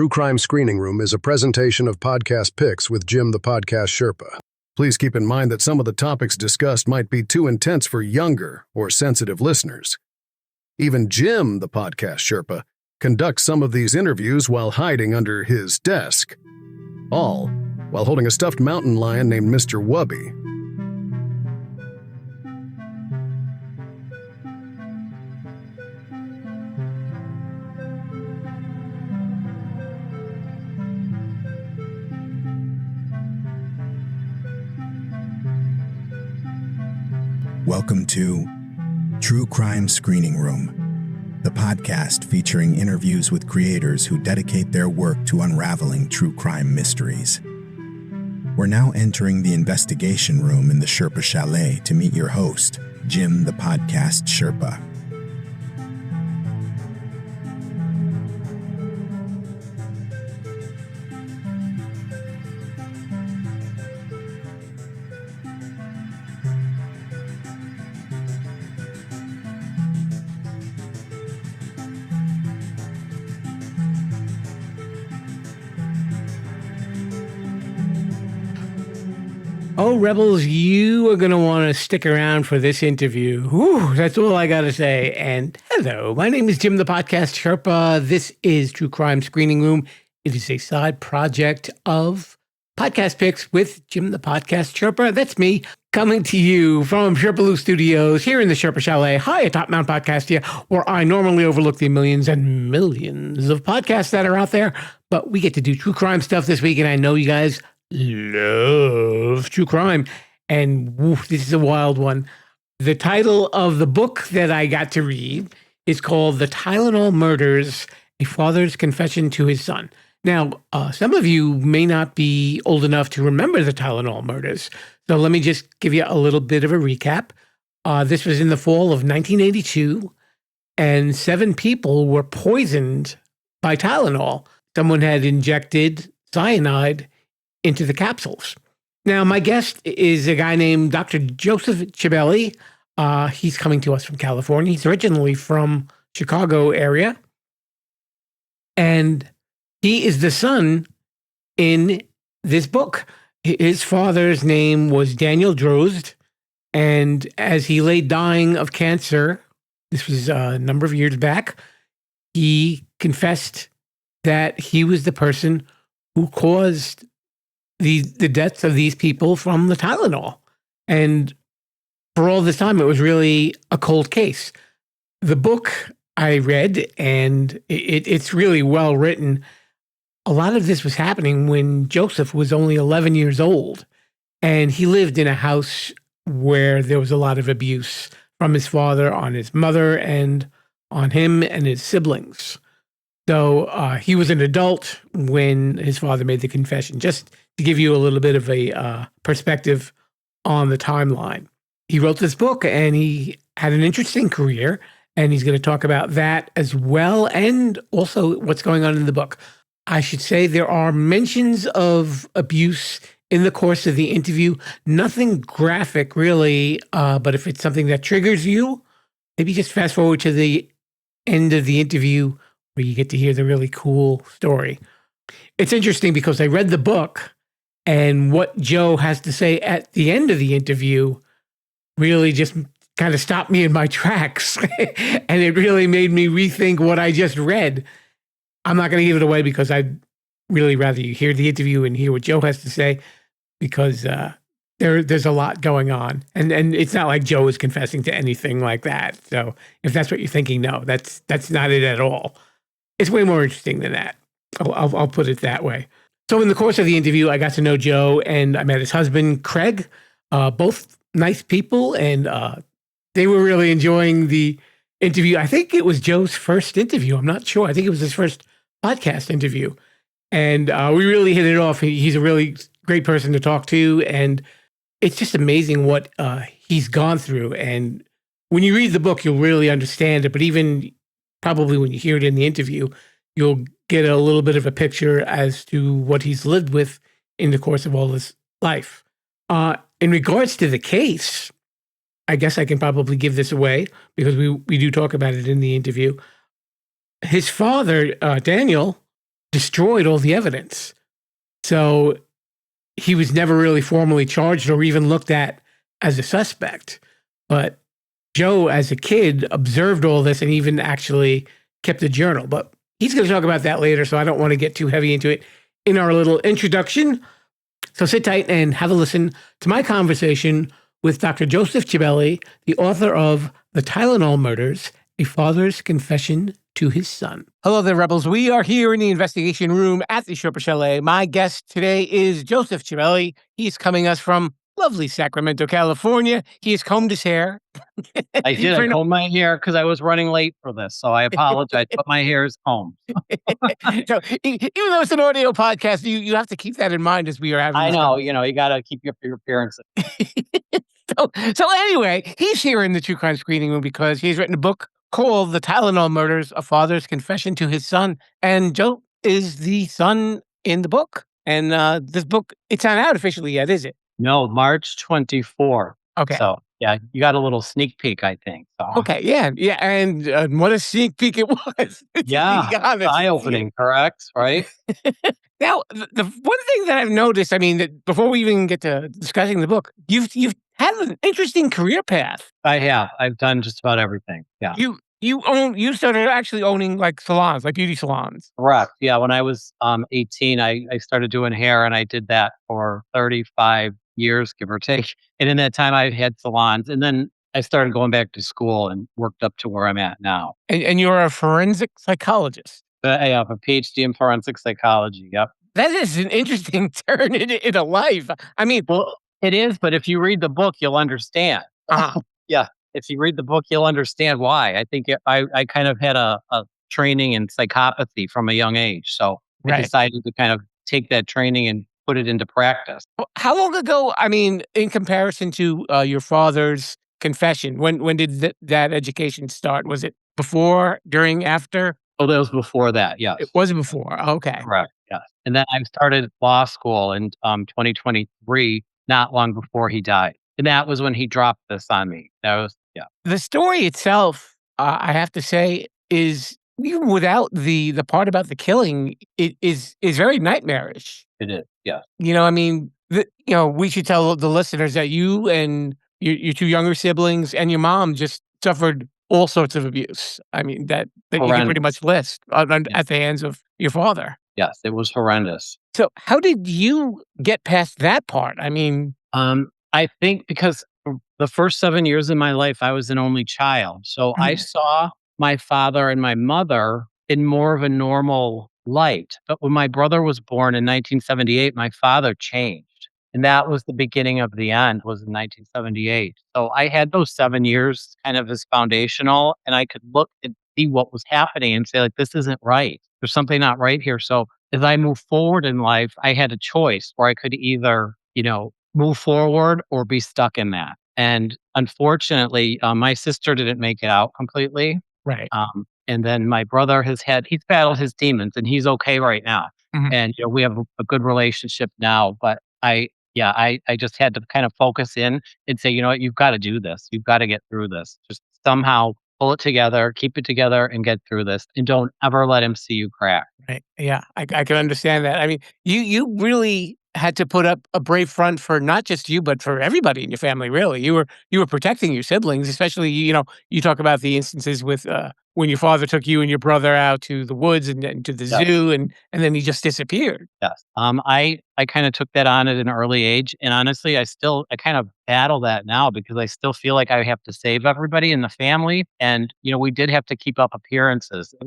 True Crime Screening Room is a presentation of Podcast Picks with Jim the Podcast Sherpa. Please keep in mind that some of the topics discussed might be too intense for younger or sensitive listeners. Even Jim the Podcast Sherpa conducts some of these interviews while hiding under his desk, all while holding a stuffed mountain lion named Mr. Wubby. Welcome to True Crime Screening Room, the podcast featuring interviews with creators who dedicate their work to unraveling true crime mysteries. We're now entering the investigation room in the Sherpa Chalet to meet your host, Jim the Podcast Sherpa. Oh, Rebels, you are going to want to stick around for this interview. Whew, that's all I got to say. And hello, my name is Jim the Podcast Sherpa. This is True Crime Screening Room. It is a side project of Podcast Picks with Jim the Podcast Sherpa. That's me coming to you from Sherpaloo Studios here in the Sherpa Chalet, high atop Mount Podcastia, where I normally overlook the millions and millions of podcasts that are out there. But we get to do true crime stuff this week, and I know you guys love true crime, and woof, this is a wild one. The title of the book that I got to read is called The Tylenol Murders, A Father's Confession to His Son. Now, some of you may not be old enough to remember the Tylenol murders, so let me just give you a little bit of a recap. This was in the fall of 1982, and 7 people were poisoned by Tylenol. Someone had injected cyanide into the capsules. Now, my guest is a guy named Dr. Joseph Cibelli. He's coming to us from California. He's originally from Chicago area. And he is the son in this book. His father's name was Daniel Drozd. And as he lay dying of cancer, this was a number of years back, he confessed that he was the person who caused the deaths of these people from the Tylenol. And for all this time, it was really a cold case. The book I read, and it's really well written. A lot of this was happening when Joseph was only 11 years old, and he lived in a house where there was a lot of abuse from his father on his mother and on him and his siblings. So he was an adult when his father made the confession, just to give you a little bit of a perspective on the timeline. He wrote this book, and he had an interesting career, and he's going to talk about that as well, and also what's going on in the book. I should say there are mentions of abuse in the course of the interview. Nothing graphic, really, but if it's something that triggers you, maybe just fast forward to the end of the interview where you get to hear the really cool story. It's interesting because I read the book, and what Joe has to say at the end of the interview really just kind of stopped me in my tracks. And it really made me rethink what I just read. I'm not going to give it away because I'd really rather you hear the interview and hear what Joe has to say, because there's a lot going on. And it's not like Joe is confessing to anything like that. So if that's what you're thinking, no, that's not it at all. It's way more interesting than that. I'll put it that way. So in the course of the interview, I got to know Joe, and I met his husband, Craig, both nice people, and they were really enjoying the interview. I think it was Joe's first interview. I'm not sure. I think it was his first podcast interview. And we really hit it off. He's a really great person to talk to, and it's just amazing what he's gone through. And when you read the book, you'll really understand it. But even probably when you hear it in the interview, you'll get a little bit of a picture as to what he's lived with in the course of all his life. In regards to the case, I guess I can probably give this away because we do talk about it in the interview. His father, Daniel, destroyed all the evidence. So he was never really formally charged or even looked at as a suspect. But Joe, as a kid, observed all this and even actually kept a journal. But he's going to talk about that later, so I don't want to get too heavy into it in our little introduction. So sit tight and have a listen to my conversation with Dr. Joseph Cibelli, the author of The Tylenol Murders, A Father's Confession to His Son. Hello there, Rebels. We are here in the investigation room at the Sherpa Chalet. My guest today is Joseph Cibelli. He's coming us from lovely Sacramento, California. He has combed his hair. I did. I combed my hair because I was running late for this, so I apologize, but my hair is combed. So, even though it's an audio podcast, you have to keep that in mind as we are having I this know, you got to keep your appearances. So anyway, he's here in the True Crime Screening Room because he's written a book called The Tylenol Murders, A Father's Confession to His Son. And Joe is the son in the book. And this book, it's not out officially yet, is it? No, March 24. Okay. So, yeah, you got a little sneak peek, I think. So. Okay, yeah. And what a sneak peek it was. Yeah, eye-opening, correct? Right? Now, the one thing that I've noticed, I mean, that before we even get to discussing the book, you've had an interesting career path. I have. I've done just about everything. Yeah. You started actually owning like salons, like beauty salons. Correct. Yeah. When I was 18, I started doing hair, and I did that for 35 years, give or take. And in that time, I had salons, and then I started going back to school and worked up to where I'm at now. And you're a forensic psychologist. I have a PhD in forensic psychology. Yep. That is an interesting turn in a life. I mean, Well, it is, but if you read the book, you'll understand. Yeah. If you read the book, you'll understand why. I think I kind of had a training in psychopathy from a young age. So I Right. decided to kind of take that training and put it into practice. How long ago, I mean, in comparison to your father's confession, when did that education start? Was it before, during, after? Oh, that was before that. Yes. It was before. Okay. Correct. Yes. And then I started law school in 2023, not long before he died. And that was when he dropped this on me. That was, yeah. The story itself, I have to say, is even without the part about the killing, it is very nightmarish. It is. Yeah. I mean, we should tell the listeners that you and your two younger siblings and your mom just suffered all sorts of abuse. I mean, that you can pretty much list at the hands of your father. Yes, it was horrendous. So how did you get past that part? I mean, I think because the first 7 years of my life, I was an only child. So I saw my father and my mother in more of a normal light. But when my brother was born in 1978, my father changed. And that was the beginning of the end, was in 1978. So I had those 7 years kind of as foundational, and I could look and see what was happening and say, like, this isn't right. There's something not right here. So as I move forward in life, I had a choice where I could either, move forward or be stuck in that. And unfortunately, my sister didn't make it out completely. right. And then my brother he's battled his demons, and he's okay right now. Mhm. And we have a good relationship now. But I just had to kind of focus in and say, you know what, you've got to do this. You've got to get through this. Just somehow pull it together, keep it together, and get through this. And don't ever let him see you crack. Right. Yeah, I can understand that. I mean, you really had to put up a brave front for not just you, but for everybody in your family. Really, you were protecting your siblings, especially you talk about the instances with when your father took you and your brother out to the woods and to the Yes. zoo, and then he just disappeared. Yes. I kind of took that on at an early age, and honestly, I kind of battle that now because I still feel like I have to save everybody in the family, and we did have to keep up appearances. It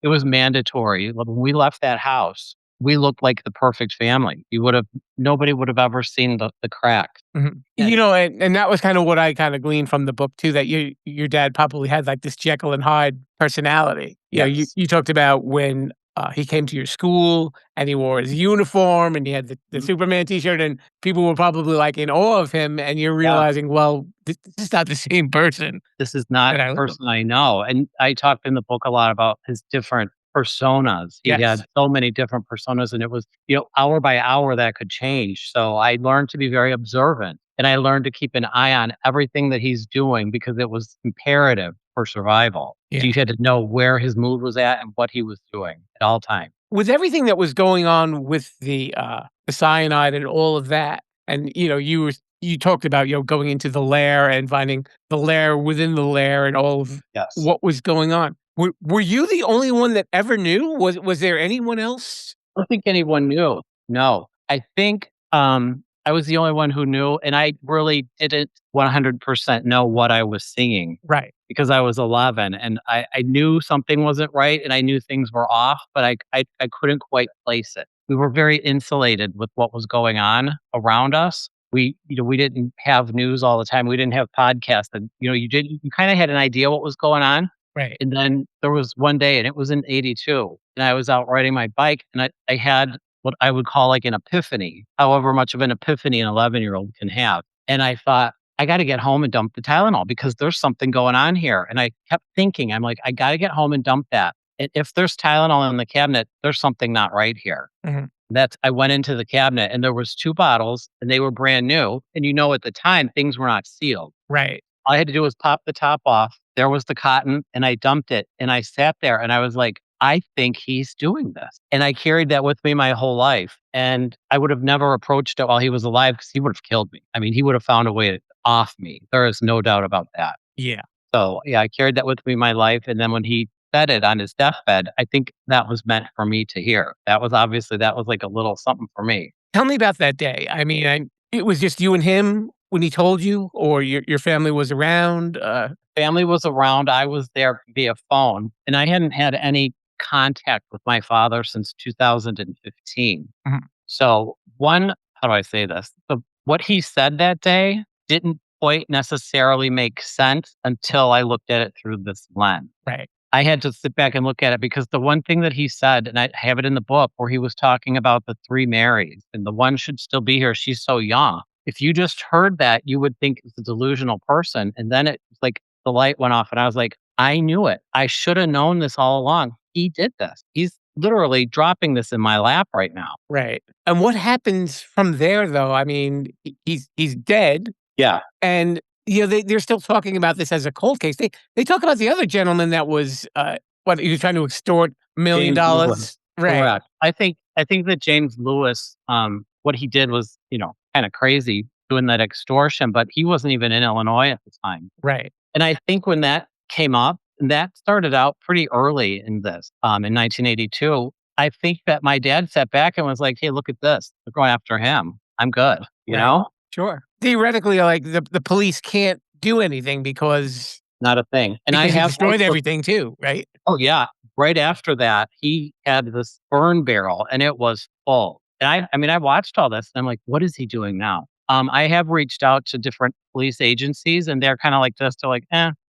was mandatory. When we left that house, we looked like the perfect family. Nobody would have ever seen the crack. Mhm. And- And that was kind of what I kind of gleaned from the book too. That your dad probably had like this Jekyll and Hyde personality. Yes. You talked about when he came to your school and he wore his uniform and he had the Mhm. Superman T-shirt, and people were probably like in awe of him. And you're realizing, well, this is not the same person. This is not that I the look- person I know. And I talked in the book a lot about his different personas. He Yes. had so many different personas, and it was, hour by hour that could change. So I learned to be very observant, and I learned to keep an eye on everything that he's doing because it was imperative for survival. Yeah. You had to know where his mood was at and what he was doing at all times. with everything that was going on with the cyanide and all of that, and you talked about going into the lair and finding the lair within the lair and all of Yes. what was going on. Were you the only one that ever knew? Was there anyone else? I don't think anyone knew. No. I think, I was the only one who knew, and I really didn't 100% know what I was seeing Right. because I was 11, and I knew something wasn't right, and I knew things were off, but I couldn't quite place it. We were very insulated with what was going on around us. We didn't have news all the time. We didn't have podcasts, and, you kinda had an idea what was going on. Right. And then there was one day, and it was in '82, and I was out riding my bike, and I had what I would call like an epiphany, however much of an epiphany an 11-year-old can have. And I thought, I got to get home and dump the Tylenol because there's something going on here. And I kept thinking, I'm like, I got to get home and dump that. And if there's Tylenol in the cabinet, there's something not right here. Mhm. I went into the cabinet, and there was 2 bottles, and they were brand new. And at the time, things were not sealed. Right. All I had to do was pop the top off. There was the cotton, and I dumped it, and I sat there, and I was like, I think he's doing this. And I carried that with me my whole life. And I would have never approached it while he was alive because he would have killed me. I mean, he would have found a way to off me. There is no doubt about that. Yeah. So, yeah, I carried that with me my life. And then when he said it on his deathbed, I think that was meant for me to hear. That was like a little something for me. Tell me about that day. I mean, it was just you and him when he told you, or your family was around. Family was around. I was there via phone, and I hadn't had any contact with my father since 2015. Mhm. So, how do I say this? What he said that day didn't quite necessarily make sense until I looked at it through this lens. Right. I had to sit back and look at it because the one thing that he said, and I have it in the book, where he was talking about the 3 Marys, and the one should still be here. She's so young. If you just heard that, you would think it's a delusional person. And then it was like the light went off, and I was like, I knew it. I should have known this all along. He did this. He's literally dropping this in my lap right now. Right. And what happens from there, though? I mean, he's dead, Yeah. and they're still talking about this as a cold case. They talk about the other gentleman that was what he was trying to extort $1 million. James Lewis. Right. Correct. I think that James Lewis, what he did was, kind of crazy doing that extortion, but he wasn't even in Illinois at the time. Right. And I think when that came up, and that started out pretty early in this, in 1982, I think that my dad sat back and was like, hey, look at this. They're going after him. I'm good. You Right. know? Sure. Theoretically, like the police can't do anything because Not a thing. And I he have destroyed also- everything too, right? Oh, yeah. Right after that, he had this burn barrel, and it was full. And I mean, I watched all this, and I'm like, what is he doing now? I have reached out to different police agencies, and they're kind of like this. They're like,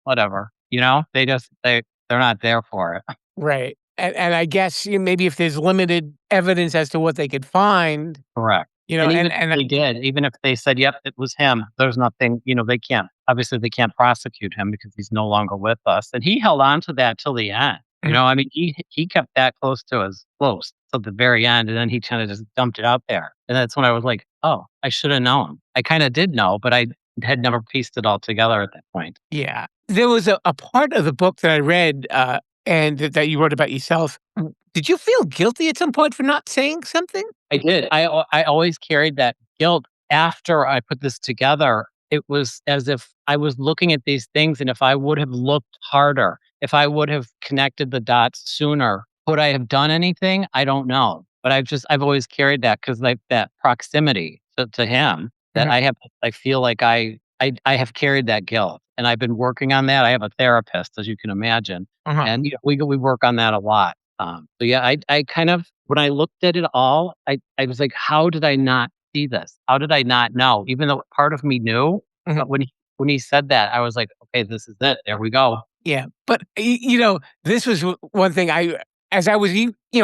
whatever. They're not there for it. Right. And I guess maybe if there's limited evidence as to what they could find, Correct. and Even if they did, even if they said, yep, it was him, there's nothing, they can't prosecute him because he's no longer with us. And he held on to that till the end. I mean, he kept that close to the very end, and then he kind of just dumped it out there. And that's when I was like, oh, I should have known. I kind of did know, but I had never pieced it all together at that point. Yeah. There was a part of the book that I read and that you wrote about yourself. Did you feel guilty at some point for not saying something? I did. I always carried that guilt after I put this together. It was as if I was looking at these things, and if I would have looked harder, if I would have connected the dots sooner, could I have done anything? I don't know. But I've always carried that because like that proximity to him that I feel like I have carried that guilt, and I've been working on that. I have a therapist, as you can imagine, and we work on that a lot. So yeah, I kind of, when I looked at it all, I was like, how did I not see this? How did I not know? Even though part of me knew, but when he said that, I was like, okay, this is it. There we go. Yeah. But, this was one thing as I was,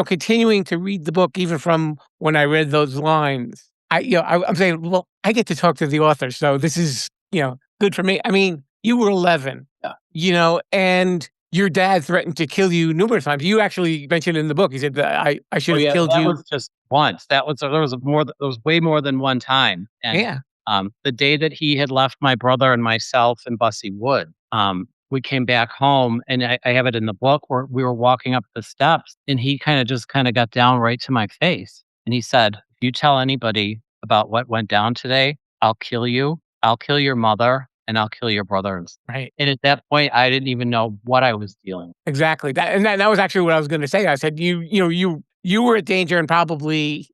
continuing to read the book, even from when I read those lines, I'm saying, well, I get to talk to the author. So this is, good for me. I mean, you were 11, and your dad threatened to kill you numerous times. You actually mentioned in the book, he said that I should have killed you. That was just once. There was way more than one time. And Yeah. the day that he had left my brother and myself in Bussy Wood, we came back home, and I have it in the book where we were walking up the steps, and he kind of got down right to my face. And he said, if you tell anybody about what went down today, I'll kill you. I'll kill your mother and I'll kill your brothers. Right. And at that point, I didn't even know what I was dealing with. Exactly. That was actually what I was going to say. I said, you were a danger, and probably,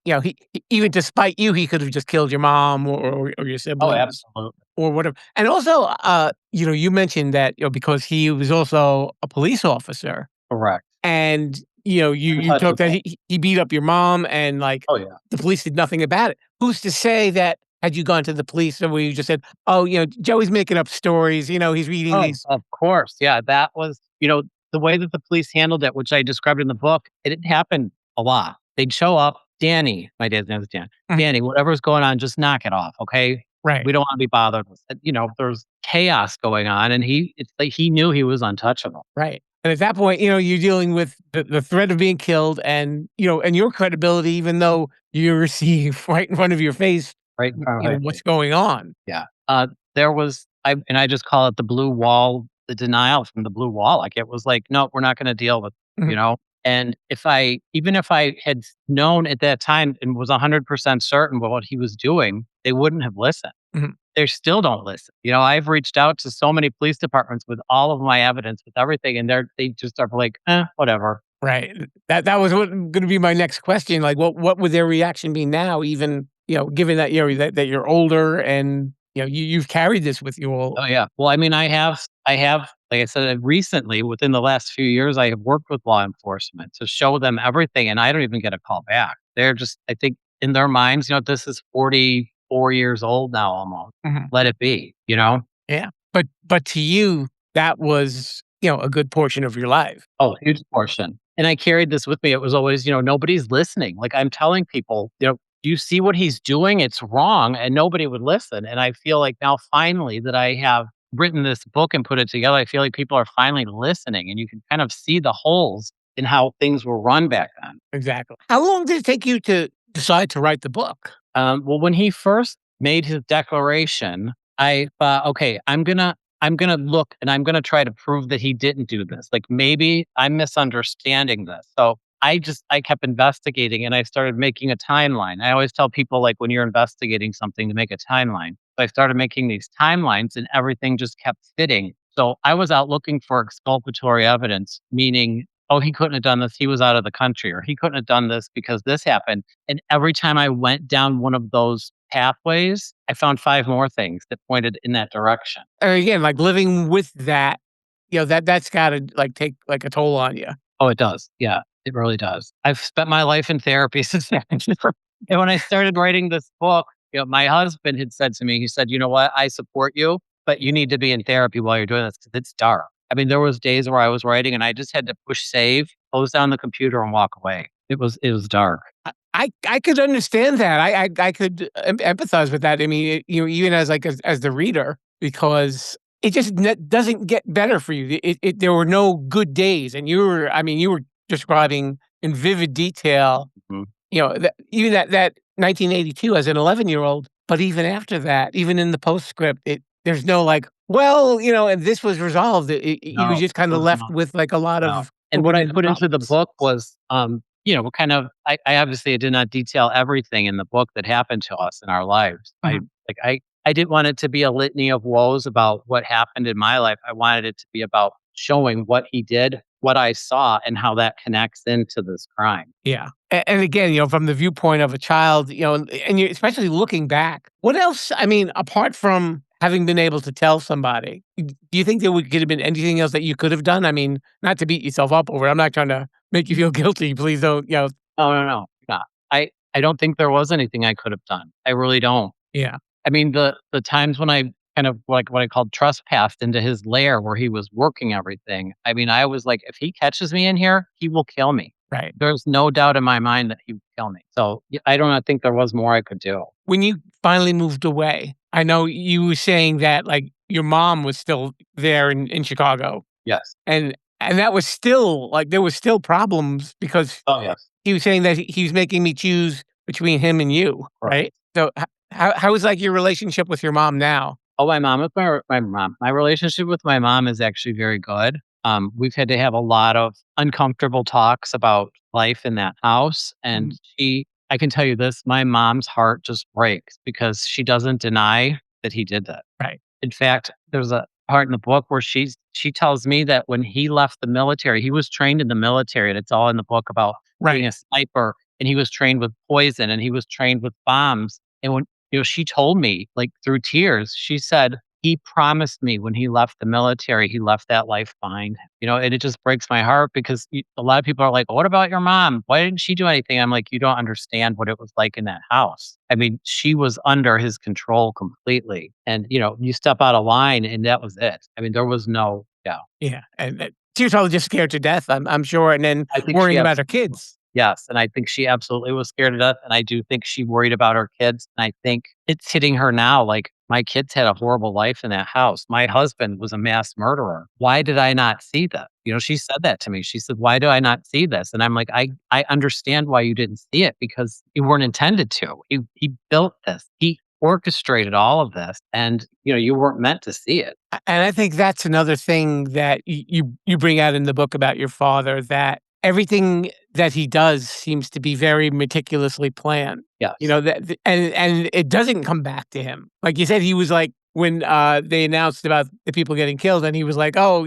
even despite you, he could have just killed your mom or your Oh, siblings absolutely. or whatever. And also, you mentioned that, because he was also a police officer, Correct. and, you took that Untouchable. he beat up your mom, and Oh, yeah. the police did nothing about it. Who's to say that had you gone to the police, or where you just said, "Oh, Joey's making up stories, he's reading Oh, these." of course. Yeah, that was, the way that the police handled it, which I described in the book, it didn't happen a lot. They'd show up, Danny, my dad's name was Dan. Mhm. Danny, whatever's going on, just knock it off, okay? Right. We don't want to be bothered with it. There's chaos going on, and it's like he knew he was untouchable. Right. And at that point, you're dealing with the threat of being killed, and, and your credibility, even though you're seeing right in front of your face, Right? what's going on. Yeah. There was, I just call it the blue wall, the denial from the blue wall. Like, it was like, no, we're not going to deal with, it, Mhm. And even if I had known at that time and was 100% certain what he was doing, they wouldn't have listened. Mhm. They still don't listen. I've reached out to so many police departments with all of my evidence, with everything, and they just are like, whatever. Right. That was going to be my next question. Like, what would their reaction be now, even, given that, that you're older, and, you've carried this with you all. Oh, yeah. Well, I mean, I have, like I said, recently, within the last few years, I have worked with law enforcement to show them everything, and I don't even get a call back. They're just, I think, in their minds, this is 44 years old now almost. Mhm. Let it be, you know? Yeah. But to you, that was, a good portion of your life. Oh, huge portion. And I carried this with me. It was always, nobody's listening. Like, I'm telling people, you see what he's doing? It's wrong. And nobody would listen. And I feel like now finally that I have written this book and put it together, I feel like people are finally listening, and you can kind of see the holes in how things were run back then. Exactly. How long did it take you to decide to write the book? Well, when he first made his declaration, I thought, okay, I'm gonna look, and I'm gonna try to prove that he didn't do this. Like, maybe I'm misunderstanding this. So I kept investigating, and I started making a timeline. I always tell people, like, when you're investigating something, to make a timeline. So I started making these timelines, and everything just kept fitting. So I was out looking for exculpatory evidence, meaning, oh, he couldn't have done this. He was out of the country, or he couldn't have done this because this happened. And every time I went down one of those pathways, I found 5 more things that pointed in that direction. And again, like, living with that, that's got to, like, take, like, a toll on you. Oh, it does. Yeah, it really does. I've spent my life in therapy since then. And when I started writing this book, my husband had said to me, he said, "You know what? I support you, but you need to be in therapy while you're doing this, because it's dark." I mean, there was days where I was writing and I just had to push save, close down the computer, and walk away. It was dark. I could understand that. I could empathize with that. I mean, even as, like, as the reader, because it just doesn't get better for you. There were no good days, and you were describing in vivid detail. Mhm. Even that 1982 as an 11-year-old. But even after that, even in the postscript, there's no, like, well, and this was resolved. You were No, just kind it of was left not. with, like, a lot No. of And what I open-ended put into the problems. book was, kind of, I obviously did not detail everything in the book that happened to us in our lives. Mhm. I didn't want it to be a litany of woes about what happened in my life. I wanted it to be about showing what he did, what I saw, and how that connects into this crime. Yeah. And again, from the viewpoint of a child, and you, especially looking back, what else? I mean, apart from having been able to tell somebody, do you think there could have been anything else that you could have done? I mean, not to beat yourself up over it. I'm not trying to make you feel guilty. Please don't, Oh, no, no, no. I don't think there was anything I could have done. I really don't. yeah. I mean, the times when I kind of, like, what I called trespassed into his lair where he was working everything. I mean, I was like, if he catches me in here, he will kill me. Right. There's no doubt in my mind that he would kill me. So I don't think there was more I could do. When you finally moved away, I know you were saying that, like, your mom was still there in Chicago, Yes. and that was still, like, there was still problems, because Oh, yes. he was saying that he was making me choose between him and you, Right. right? So how is, like, your relationship with your mom now? Oh, my mom with my mom. My relationship with my mom is actually very good. We've had to have a lot of uncomfortable talks about life in that house, and I can tell you this, my mom's heart just breaks because she doesn't deny that he did that. Right. In fact, there's a part in the book where she tells me that when he left the military, he was trained in the military, and it's all in the book about being Right. a sniper, and he was trained with poison, and he was trained with bombs. And when she told me, like through tears, she said, he promised me when he left the military, he left that life behind him. And it just breaks my heart because a lot of people are like, what about your mom? Why didn't she do anything? I'm like, you don't understand what it was like in that house. I mean, she was under his control completely. And, you step out of line and that was it. I mean, there was no doubt. Yeah. And she was probably just scared to death, I'm sure. And then I think worrying about her kids. Yes, and I think she absolutely was scared to death, and I do think she worried about her kids, and I think it's hitting her now, like, my kids had a horrible life in that house. My husband was a mass murderer. Why did I not see that? She said that to me. She said, "Why do I not see this?" And I'm like, "I understand why you didn't see it because you weren't intended to. He built this. He orchestrated all of this, and, you weren't meant to see it." And I think that's another thing that you bring out in the book about your father, that everything that he does seems to be very meticulously planned. Yes. And it doesn't come back to him. Like you said, he was like, when they announced about the people getting killed, and he was like, "Oh,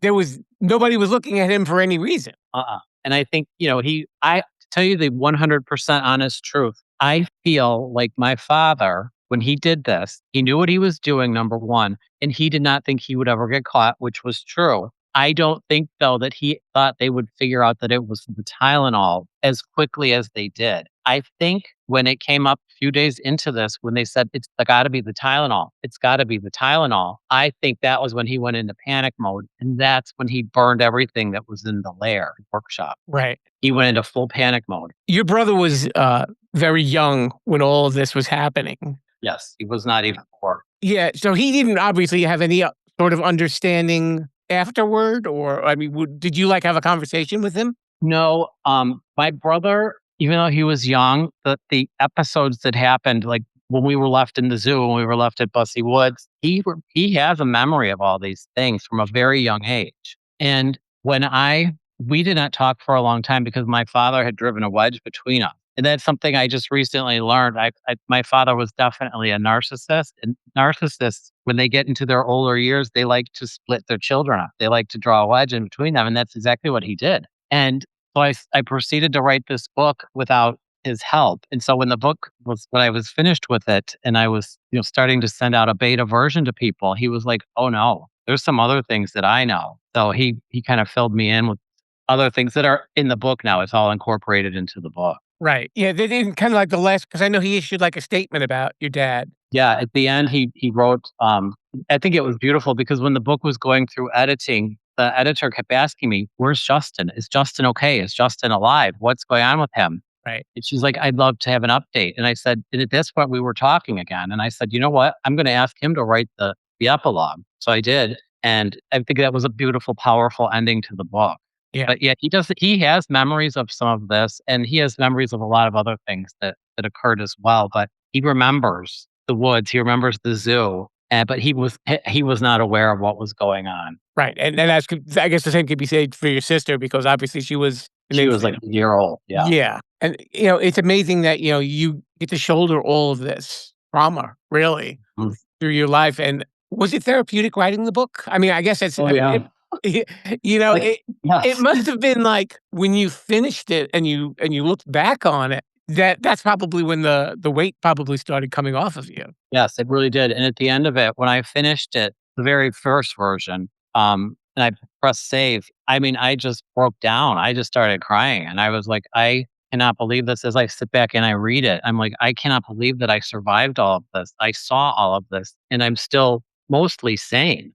there was nobody was looking at him for any reason." And I think, I to tell you the 100% honest truth, I feel like my father, when he did this, he knew what he was doing, number one, and he did not think he would ever get caught, which was true. I don't think, though, that he thought they would figure out that it was the Tylenol as quickly as they did. I think when it came up a few days into this, when they said, it's got to be the Tylenol, it's got to be the Tylenol, I think that was when he went into panic mode. And that's when he burned everything that was in the workshop. Right. He went into full panic mode. Your brother was very young when all of this was happening. Yes, he was not even 4. Yeah. So he didn't obviously have any sort of understanding afterward, or I mean, did you have a conversation with him? No, my brother, even though he was young, the episodes that happened, like when we were left in the zoo, when we were left at Bussy Woods, he has a memory of all these things from a very young age. And we did not talk for a long time because my father had driven a wedge between us. And that's something I just recently learned. My father was definitely a narcissist, and narcissists, when they get into their older years, they like to split their children up. They like to draw a wedge in between them, and that's exactly what he did. And so I proceeded to write this book without his help. And so when I was finished with it, and I was, starting to send out a beta version to people, he was like, "Oh no, there's some other things that I know." So he kind of filled me in with other things that are in the book now. It's all incorporated into the book. Right. Yeah, they didn't kind of like the last, because I know he issued a statement about your dad. Yeah, at the end, he wrote, I think it was beautiful because when the book was going through editing, the editor kept asking me, "Where's Justin? Is Justin okay? Is Justin alive? What's going on with him?" Right. And she's like, "I'd love to have an update." And I said, and at this point, we were talking again. And I said, "You know what? I'm going to ask him to write the epilogue." So I did. And I think that was a beautiful, powerful ending to the book. Yeah. But yeah, he has memories of some of this, and he has memories of a lot of other things that occurred as well. But he remembers the woods, he remembers the zoo, but he was not aware of what was going on. Right. And that's, I guess the same could be said for your sister, because obviously she was Like a year old. Yeah. Yeah. And it's amazing that you get to shoulder all of this trauma, really, through your life. And was it therapeutic writing the book? I mean, I guess it's Yeah. it must have been like when you finished it and you looked back on it, that's probably when the weight probably started coming off of you. Yes, it really did. And at the end of it, when I finished it, the very first version, and I pressed save, I mean, I just broke down. I just started crying, and I was like, I cannot believe this. As I sit back and I read it, I'm like, I cannot believe that I survived all of this. I saw all of this, and I'm still mostly sane.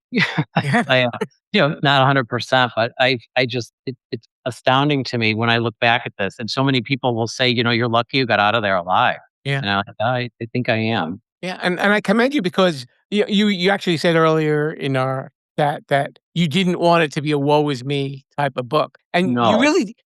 I, not 100%, but I just, it's astounding to me when I look back at this. And so many people will say, you're lucky you got out of there alive. Yeah. And I think I am. Yeah. And I commend you because you actually said earlier in our that you didn't want it to be a woe is me type of book. And No.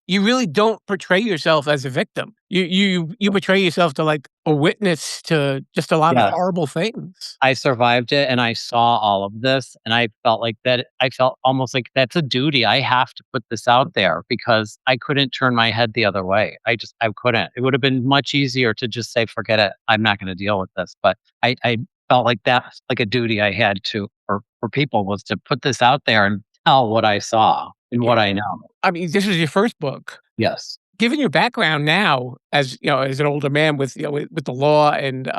you really don't portray yourself as a victim. You portray yourself to like a witness to just a lot of Yes. horrible things. I survived it and I saw all of this and I felt like that I felt almost like that's a duty. I have to put this out there because I couldn't turn my head the other way. I couldn't. It would have been much easier to just say, forget it. I'm not going to deal with this. But I felt like that's like a duty I had to for people was to put this out there and tell what I saw and what I know. I mean, this was your first book. Yes. Given your background now as, as an older man with, with the law and,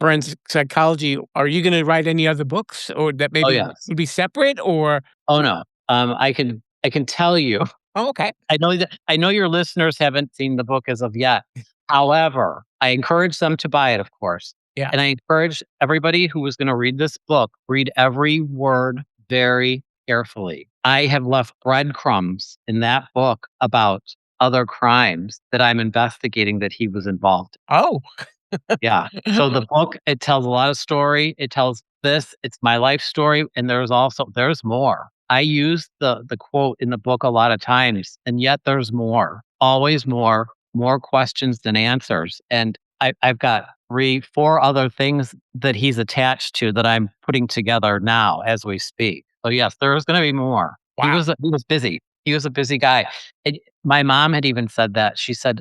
forensic psychology, are you gonna write any other books or that Oh maybe yes. would be separate or Oh no. I can tell you. Oh, okay. I know your listeners haven't seen the book as of yet. However, I encourage them to buy it, of course. Yeah. And I encourage everybody who is going to read this book, read every word very carefully. I have left breadcrumbs in that book about other crimes that I'm investigating that he was involved Oh. in. Yeah. So the book, it tells a lot of story. It tells this, it's my life story. And there's more. I use the quote in the book a lot of times, and yet there's more, always more questions than answers. And I've got 3, 4 other things that he's attached to that I'm putting together now as we speak. So yes, there's going to be more. Wow. He was busy. He was a busy guy. And my mom had even said that. She said,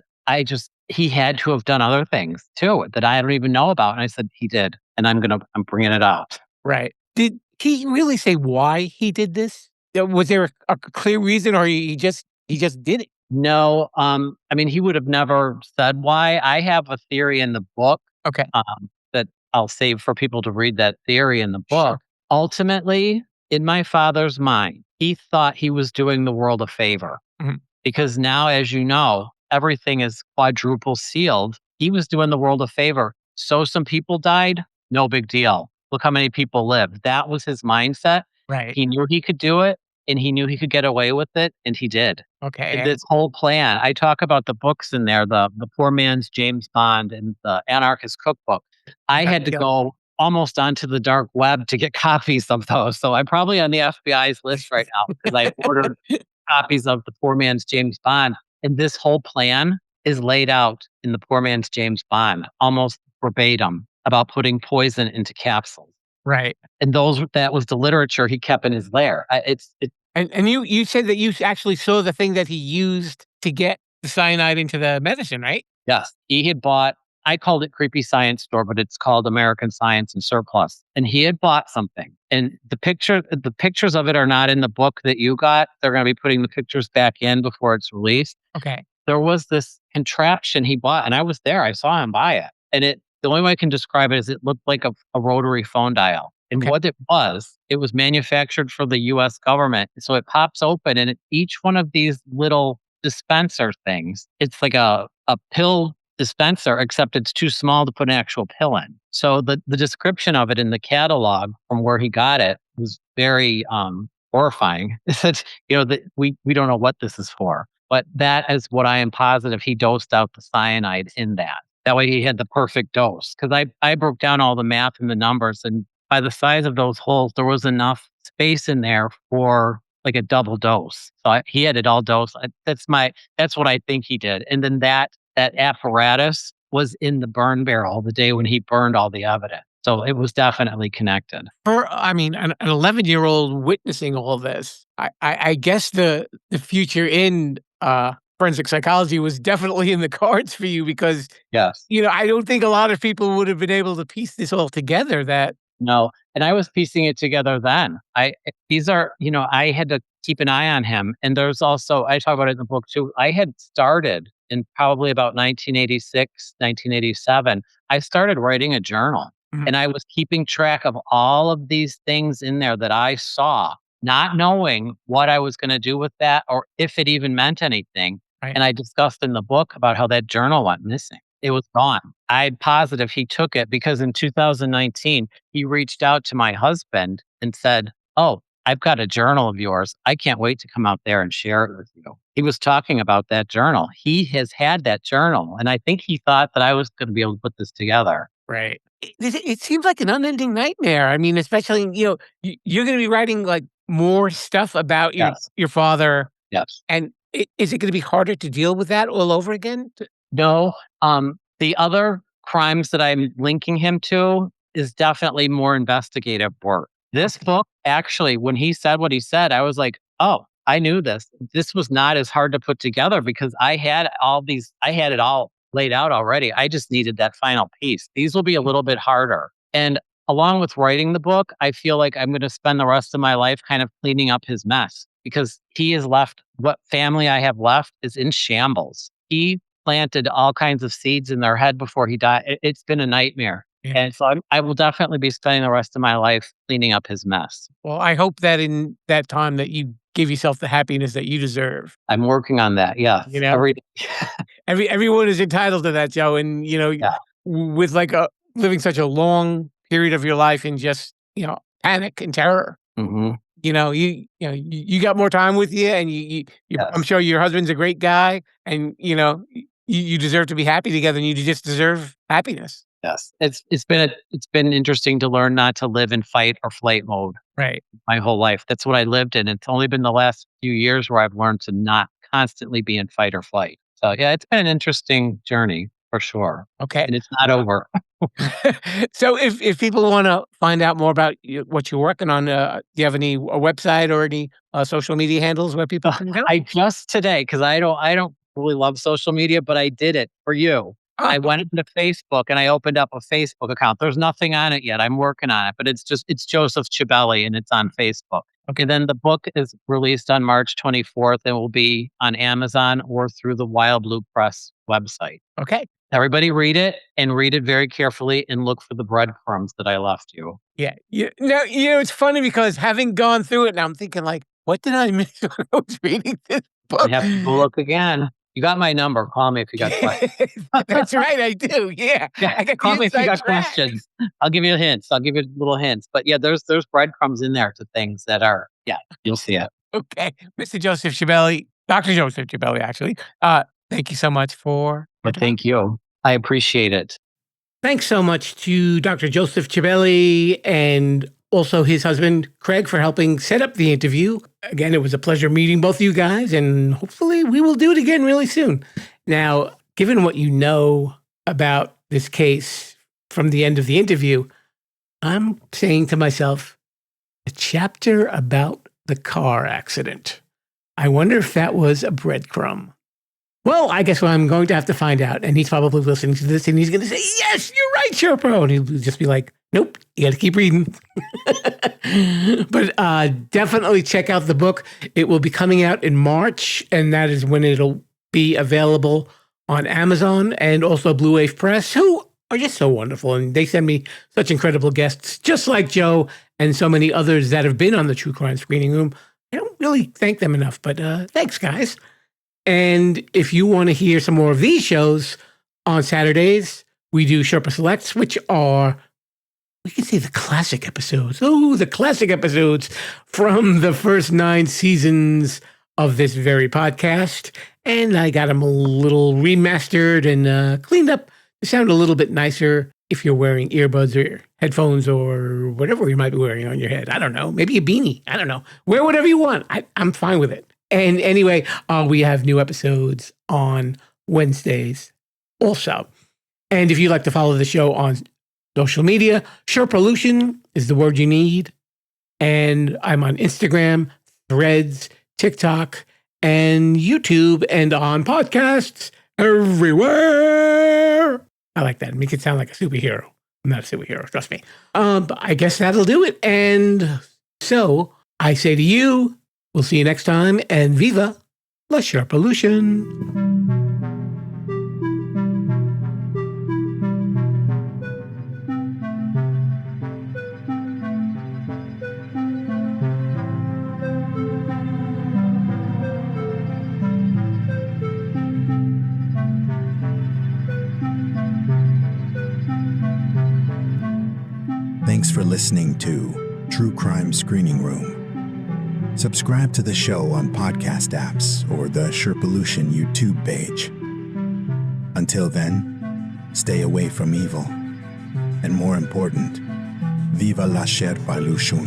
he had to have done other things too that I don't even know about. And I said, he did. And I'm bringing it out. Right. Did he really say why he did this? Was there a clear reason or he just did it? No, I mean, he would have never said why. I have a theory in the book Okay. that I'll save for people to read that theory in the book. Sure. Ultimately, in my father's mind, he thought he was doing the world a favor Mhm. because now, as you know, everything is quadruple sealed. He was doing the world a favor. So some people died, no big deal. Look how many people lived. That was his mindset. Right. He knew he could do it and he knew he could get away with it, and he did. Okay. And this whole plan, I talk about the books in there, the Poor Man's James Bond and the Anarchist Cookbook. I had to Yeah. go almost onto the dark web to get copies of those. So I'm probably on the FBI's list right now because I ordered copies of the Poor Man's James Bond. And this whole plan is laid out in the Poor Man's James Bond, almost verbatim, about putting poison into capsules. Right. And that was the literature he kept in his lair. And you said that you actually saw the thing that he used to get the cyanide into the medicine, right? Yes. He had bought, I called it Creepy Science Store, but it's called American Science and Surplus. And he had bought something. And the pictures of it are not in the book that you got. They're going to be putting the pictures back in before it's released. Okay. There was this contraption he bought, and I was there. I saw him buy it. And the only way I can describe it is it looked like a rotary phone dial. And Okay. what it was manufactured for the US government. So it pops open and each one of these little dispenser things, it's like a pill dispenser, except it's too small to put an actual pill in. So the description of it in the catalog from where he got it was very horrifying. It said, that we don't know what this is for. But that is what I am positive he dosed out the cyanide in that. That way he had the perfect dose. Because I broke down all the math and the numbers, and by the size of those holes, there was enough space in there for like a double dose. So he had it all dosed. That's what I think he did. And then that apparatus was in the burn barrel the day when he burned all the evidence. So it was definitely connected. I mean, an 11-year-old witnessing all this, I guess the future in forensic psychology was definitely in the cards for you because, Yes. I don't think a lot of people would have been able to piece this all together that. No. And I was piecing it together then. I had to keep an eye on him. And there's also, I talk about it in the book too. I had started in probably about 1986, 1987. I started writing a journal. Mhm. And I was keeping track of all of these things in there that I saw, not knowing what I was going to do with that or if it even meant anything. Right. And I discussed in the book about how that journal went missing. It was gone. I'm positive he took it because in 2019, he reached out to my husband and said, "Oh, I've got a journal of yours. I can't wait to come out there and share it with you." He was talking about that journal. He has had that journal. And I think he thought that I was going to be able to put this together. Right. It seems like an unending nightmare. I mean, especially, you're going to be writing like more stuff about Yes. your father? Yes. And is it going to be harder to deal with that all over again? No. The other crimes that I'm linking him to is definitely more investigative work. This book, actually, when he said what he said, I was like, oh, I knew this. This was not as hard to put together because I had it all laid out already. I just needed that final piece. These will be a little bit harder. And along with writing the book, I feel like I'm going to spend the rest of my life kind of cleaning up his mess because he has left what family I have left is in shambles. He planted all kinds of seeds in their head before he died. It's been a nightmare. Yeah. And so I will definitely be spending the rest of my life cleaning up his mess. Well, I hope that in that time that you give yourself the happiness that you deserve. I'm working on that. Yeah. You know, everyone is entitled to that, Joe. And, Yeah. with living such a long period of your life in just, panic and terror. Mm-hmm. You got more time with you, and Yes. I'm sure your husband's a great guy, and you deserve to be happy together, and you just deserve happiness. Yes. It's been interesting to learn not to live in fight or flight mode Right. my whole life. That's what I lived in. It's only been the last few years where I've learned to not constantly be in fight or flight. So yeah, it's been an interesting journey for sure. Okay. And it's not over. So if people want to find out more about what you're working on, do you have a website or any social media handles where people can go? I just today, because I don't really love social media, but I did it for you. I went into Facebook and I opened up a Facebook account. There's nothing on it yet. I'm working on it, but it's Joseph Cibelli and it's on Facebook. Okay. Then the book is released on March 24th and will be on Amazon or through the Wild Blue Press website. Okay. Everybody read it and read it very carefully and look for the breadcrumbs that I left you. Yeah. It's funny because having gone through it now, I'm thinking like, what did I miss when I was reading this book? You have to go look again. You got my number. Call me if you got questions. That's right, I do. Yeah. I got Call the me if you got inside track. questions. I'll give you hints. I'll give you little hints. But yeah, there's breadcrumbs in there to things that are, you'll see it. Okay. Mr. Joseph Cibelli, Dr. Joseph Cibelli, actually. Thank you so much for But thank you. I appreciate it. Thanks so much to Dr. Joseph Cibelli and also his husband, Craig, for helping set up the interview. Again, it was a pleasure meeting both of you guys, and hopefully we will do it again really soon. Now, given what you know about this case from the end of the interview, I'm saying to myself, a chapter about the car accident. I wonder if that was a breadcrumb. Well, I guess I'm going to have to find out. And he's probably listening to this and he's going to say, yes, you're right, Sherpa. And he'll just be like, nope, you got to keep reading. But definitely check out the book. It will be coming out in March, and that is when it'll be available on Amazon and also Blue Wave Press, who are just so wonderful. And they send me such incredible guests, just like Joe and so many others that have been on the True Crime Screening Room. I don't really thank them enough, but thanks, guys. And if you want to hear some more of these shows on Saturdays, we do Sherpa Selects, which are, we can say, the classic episodes. Oh, the classic episodes from the first 9 seasons of this very podcast. And I got them a little remastered and cleaned up to sound a little bit nicer if you're wearing earbuds or headphones or whatever you might be wearing on your head. I don't know. Maybe a beanie. I don't know. Wear whatever you want. I'm fine with it. And anyway, we have new episodes on Wednesdays also. And if you'd like to follow the show on social media, Sherpalution is the word you need. And I'm on Instagram, Threads, TikTok, and YouTube, and on podcasts everywhere. I like that. Make it sound like a superhero. I'm not a superhero, trust me. But I guess that'll do it. And so I say to you, we'll see you next time, and viva la Sherpalution. Thanks for listening to True Crime Screening Room. Subscribe to the show on podcast apps or the Sherpalution YouTube page. Until then, stay away from evil. And more important, viva la Sherpalution.